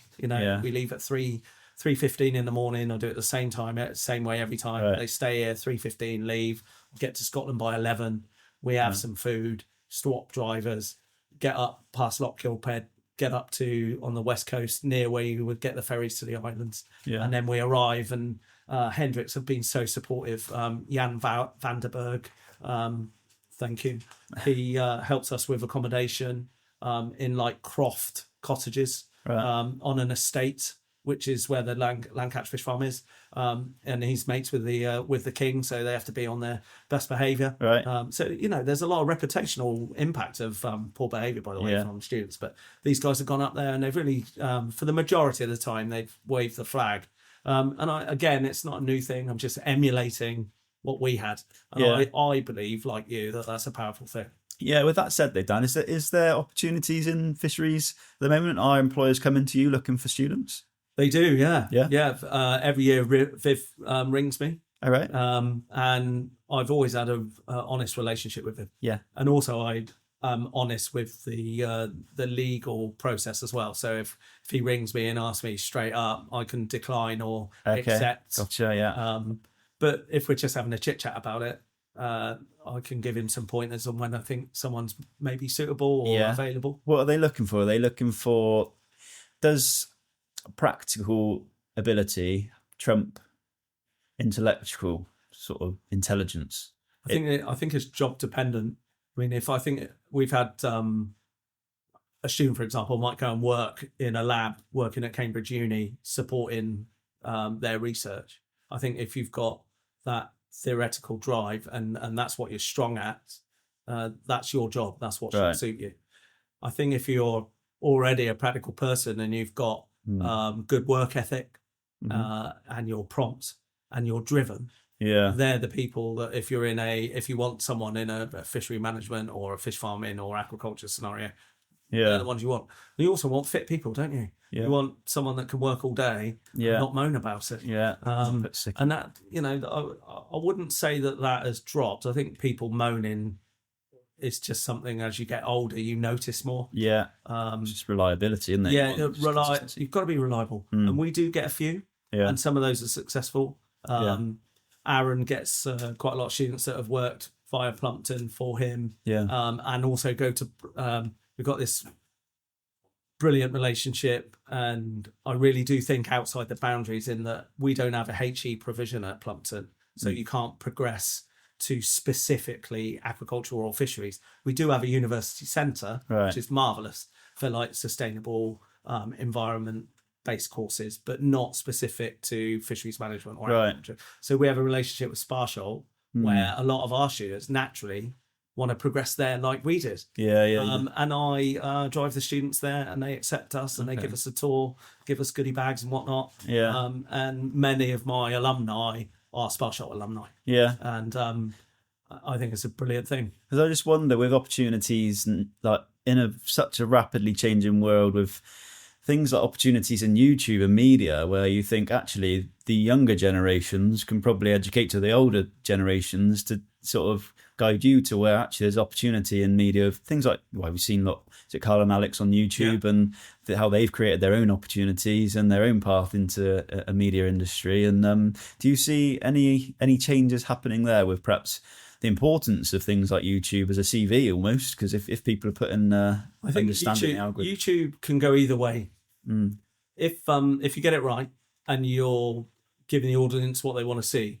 We leave at 3:15 in the morning. I do it the same time, same way every time. They stay here 3:15, leave, get to Scotland by 11. We have some food, swap drivers, get up past Loch Kilped, get up to on the west coast near where you would get the ferries to the islands. And then we arrive, and Hendricks have been so supportive. Jan Vanderberg, thank you. He helps us with accommodation in like Croft cottages on an estate, which is where the Landcatch fish farm is, and he's mates with the king, so they have to be on their best behaviour. So there's a lot of reputational impact of poor behaviour, by the way, from students. But these guys have gone up there and they've really, for the majority of the time, they've waved the flag. And it's not a new thing. I'm just emulating what we had, and I believe, like you, that that's a powerful thing. Yeah, with that said, though, Dan, is there opportunities in fisheries at the moment? Are employers coming to you looking for students? They do, yeah. Every year, Viv rings me. All right. And I've always had a honest relationship with him. Yeah. And also, I'm honest with the legal process as well. So if he rings me and asks me straight up, I can decline or accept. Gotcha. Yeah. But if we're just having a chit chat about it, I can give him some pointers on when I think someone's maybe suitable or available. What are they looking for? Are they looking for, does practical ability trump intellectual sort of intelligence? I think it's job dependent. I mean, if I think we've had a student, for example, might go and work in a lab working at Cambridge Uni supporting their research. I think if you've got that theoretical drive and that's what you're strong at, that's your job. That's what should suit you. I think if you're already a practical person and you've got good work ethic, and you're prompt and you're driven, they're the people that if you want someone in a fishery management or a fish farming or aquaculture scenario, they're the ones you want. You also want fit people, don't you? You want someone that can work all day and not moan about it. And that, I wouldn't say that has dropped. I think people moaning it's just something as you get older you notice more. Yeah, it's just reliability, isn't it? Yeah, you've got to be reliable, and we do get a few, and some of those are successful. Aaron gets quite a lot of students that have worked via Plumpton for him, and also go to. We've got this brilliant relationship, and I really do think outside the boundaries in that we don't have a HE provision at Plumpton, so you can't progress to specifically aquaculture or fisheries. We do have a university centre, which is marvellous for like sustainable environment-based courses, but not specific to fisheries management or aquaculture. So we have a relationship with Sparsholt where a lot of our students naturally want to progress there like we did. And I drive the students there, and they accept us, and they give us a tour, give us goodie bags and whatnot. And many of my alumni are Sparsholt alumni. And I think it's a brilliant thing. Because I just wonder, with opportunities and like in such a rapidly changing world, with things like opportunities in YouTube and media, where you think actually the younger generations can probably educate to the older generations to sort of guide you to where actually there's opportunity in media of things like, well, we've seen Carl and Alex on YouTube and how they've created their own opportunities and their own path into a media industry. And do you see any changes happening there with perhaps the importance of things like YouTube as a CV almost? Because if people are putting I think YouTube can go either way. If you get it right and you're giving the audience what they want to see,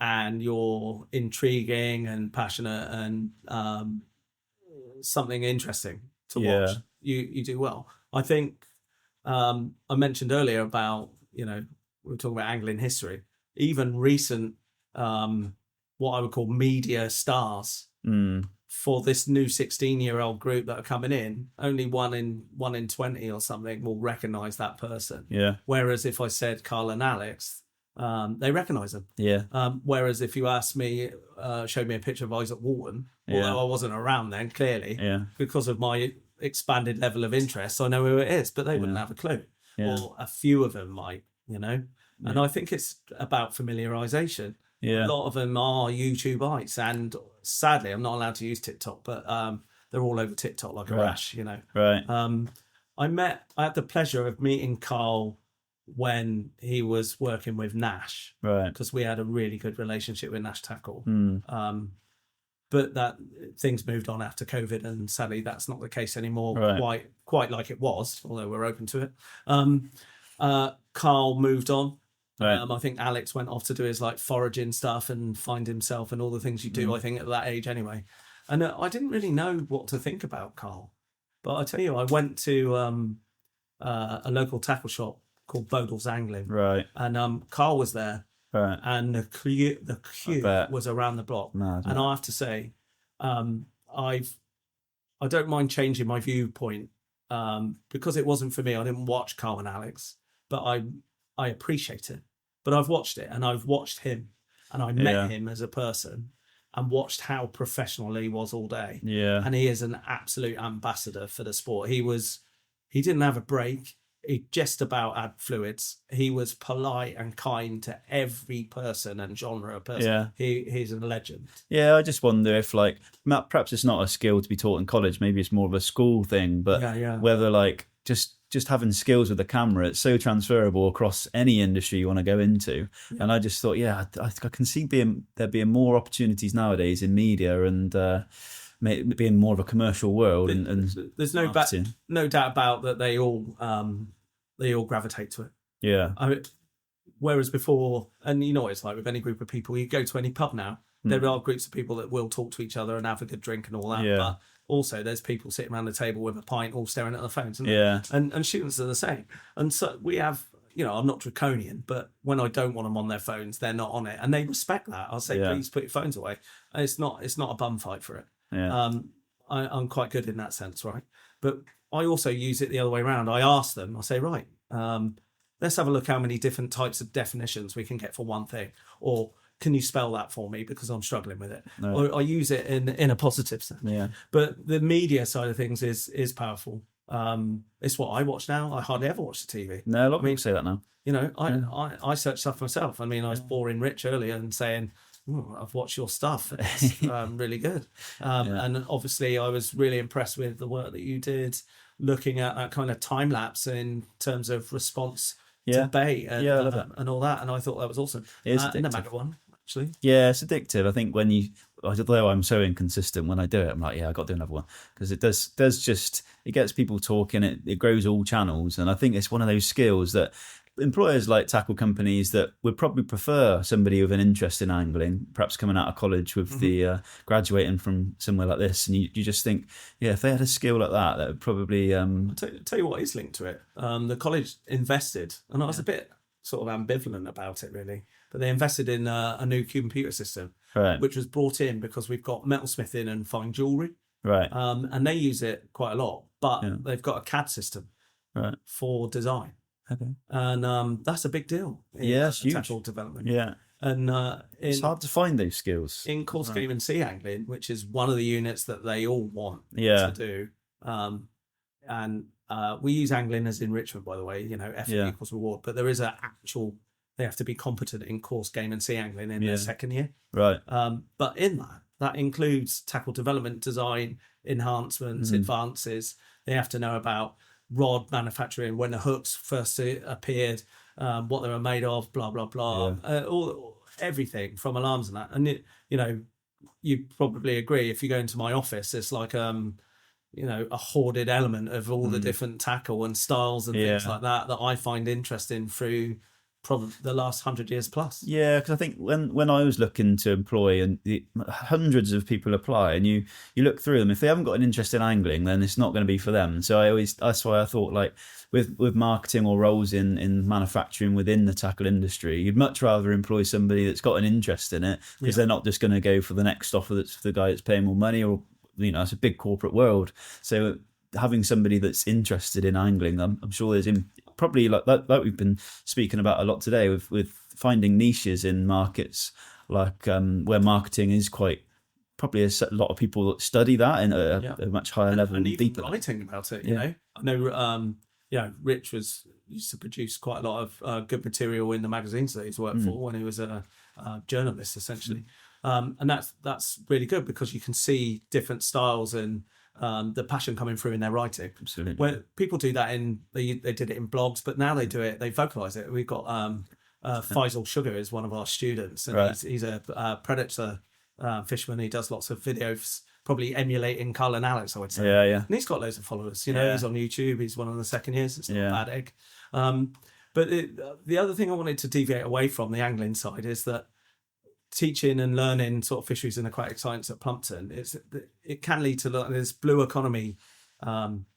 and you're intriguing and passionate and something interesting to watch, you do well. I think I mentioned earlier about, we were talking about angling history, even recent what I would call media stars for this new 16-year-old group that are coming in. Only one in 20 or something will recognise that person. Whereas if I said Carl and Alex, they recognise them. Whereas if you asked me, showed me a picture of Isaac Walton, although I wasn't around then, clearly, because of my expanded level of interest, I know who it is, but they wouldn't have a clue. Or a few of them might, And I think it's about familiarisation. A lot of them are YouTubeites, and sadly, I'm not allowed to use TikTok, but they're all over TikTok like a rash, I had the pleasure of meeting Carl when he was working with Nash, because we had a really good relationship with Nash Tackle. But that things moved on after COVID, and sadly, that's not the case anymore. Quite like it was, although we're open to it. Carl moved on. I think Alex went off to do his foraging stuff and find himself and all the things you do, I think, at that age anyway. And I didn't really know what to think about Carl. But I tell you, I went to a local tackle shop called Bodle's Angling. And Carl was there. And the queue was around the block. And I have to say, I don't mind changing my viewpoint because it wasn't for me. I didn't watch Carl and Alex, but I appreciate it. But I've watched it, and I've watched him, and I met him as a person and watched how professional he was all day. And he is an absolute ambassador for the sport. He didn't have a break. He just about had fluids. He was polite and kind to every person and genre of person. He's a legend. I just wonder if perhaps it's not a skill to be taught in college. Maybe it's more of a school thing, but whether just having skills with the camera, it's so transferable across any industry you want to go into. And I just thought, I can see there being more opportunities nowadays in media and being more of a commercial world. And there's no doubt about that. They all gravitate to it. Whereas before, and you know what it's like with any group of people, you go to any pub now, there are groups of people that will talk to each other and have a good drink and all that. But also, there's people sitting around the table with a pint, all staring at their phones. And students are the same. And so we have, I'm not draconian, but when I don't want them on their phones, they're not on it, and they respect that. I'll say, please put your phones away. And it's not a bum fight for it. I'm quite good in that sense, right? But I also use it the other way around. I ask them, I say, right, let's have a look how many different types of definitions we can get for one thing, or can you spell that for me because I'm struggling with it? Or I use it in a positive sense. But the media side of things is powerful. It's what I watch now. I hardly ever watch the TV. No, a lot of people say that now. I search stuff myself. I mean, I was boring Rich earlier and saying, I've watched your stuff. It's really good. And obviously I was really impressed with the work that you did looking at that kind of time lapse in terms of response to bait and all that. And I thought that was awesome. It is and the maggot one, actually. Yeah, it's addictive. I think although I'm so inconsistent when I do it, I'm like, I got to do another one, because it does just, it gets people talking. It grows all channels, and I think it's one of those skills that employers like tackle companies that would probably prefer somebody with an interest in angling, perhaps coming out of college with the graduating from somewhere like this, and you just think, if they had a skill like that, that would probably. I'll tell you what is linked to it. The college invested, and I was a bit sort of ambivalent about it really, but they invested in a new computer system, which was brought in because we've got metalsmithing and fine jewellery, and they use it quite a lot, but they've got a CAD system for design. Okay. And that's a big deal in tackle development. Yeah. And it's hard to find those skills. In coarse game and sea angling, which is one of the units that they all want to do. And we use angling as enrichment, by the way, effort equals reward. But there is they have to be competent in coarse game and sea angling in their second year. Right. But in that includes tackle development, design, enhancements, advances. They have to know about rod manufacturing, when the hooks first appeared, what they were made of, blah blah blah, everything from alarms and that. And you probably agree, if you go into my office, it's like a hoarded element of all the different tackle and styles and things like that I find interesting through probably the last 100 years plus. Yeah, because I think when I was looking to employ, and hundreds of people apply, and you look through them, if they haven't got an interest in angling, then it's not going to be for them. So that's why I thought, like, with marketing or roles in manufacturing within the tackle industry, you'd much rather employ somebody that's got an interest in it, because they're not just going to go for the next offer that's for the guy that's paying more money, or it's a big corporate world. So having somebody that's interested in angling, I'm sure there's probably like we've been speaking about a lot today, with finding niches in markets, like where marketing is quite probably a lot of people that study that in a much higher level and deeper writing about it. You know, I know Rich used to produce quite a lot of good material in the magazines that he's worked for when he was a journalist, essentially. And that's really good, because you can see different styles and the passion coming through in their writing. Absolutely. Where people do that they did it in blogs, but now they vocalize it. We've got Faisal Sugar is one of our students, and he's a predator fisherman. He does lots of videos, probably emulating Carl and Alex, I would say. Yeah. And he's got loads of followers. He's on YouTube. He's one of the second years. It's not a bad egg. But the other thing I wanted to deviate away from the angling side is that teaching and learning sort of fisheries and aquatic science at Plumpton, it can lead to this blue economy,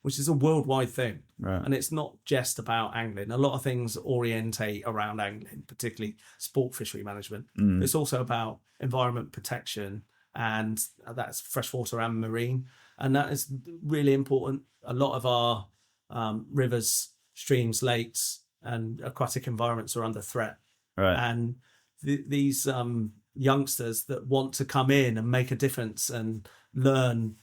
which is a worldwide thing. Right. And it's not just about angling. A lot of things orientate around angling, particularly sport fishery management. It's also about environment protection, and that's freshwater and marine. And that is really important. A lot of our rivers, streams, lakes, and aquatic environments are under threat. Right. And these youngsters that want to come in and make a difference and learn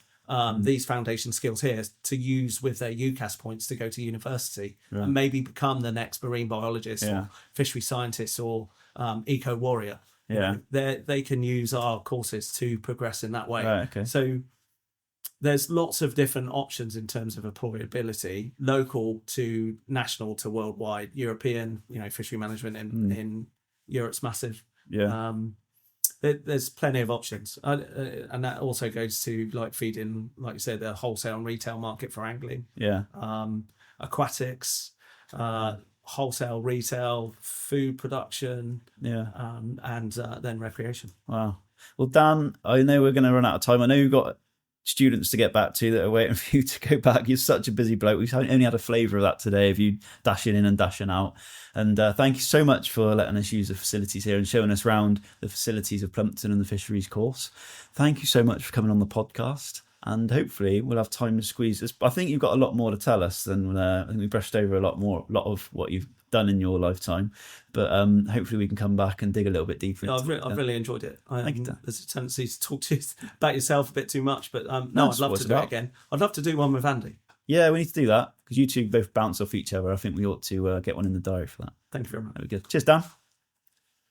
these foundation skills here to use with their UCAS points to go to university and maybe become the next marine biologist or fishery scientist or eco warrior. They can use our courses to progress in that way. Right, okay. So there's lots of different options in terms of employability, local to national to worldwide. European, fishery management in Europe's massive. There's plenty of options, and that also goes to like feeding, like you said, the wholesale and retail market for angling. Aquatics, wholesale, retail, food production, and then recreation. Wow. Well, Dan, I know we're going to run out of time. I know you've got students to get back to that are waiting for you to go back. You're such a busy bloke. We've only had a flavour of that today, of you dashing in and dashing out. And thank you so much for letting us use the facilities here and showing us around the facilities of Plumpton and the Fisheries course. Thank you so much for coming on the podcast. And hopefully we'll have time to squeeze this. I think you've got a lot more to tell us than I think we brushed over a lot of what you've done in your lifetime. But hopefully we can come back and dig a little bit deeper. I've really enjoyed it. Thank you, Dan. There's a tendency to talk to you about yourself a bit too much, but no, I'd love to do it again. I'd love to do one with Andy. Yeah, we need to do that, because you two both bounce off each other. I think we ought to get one in the diary for that. Thank you very much. Very good. Cheers, Dan.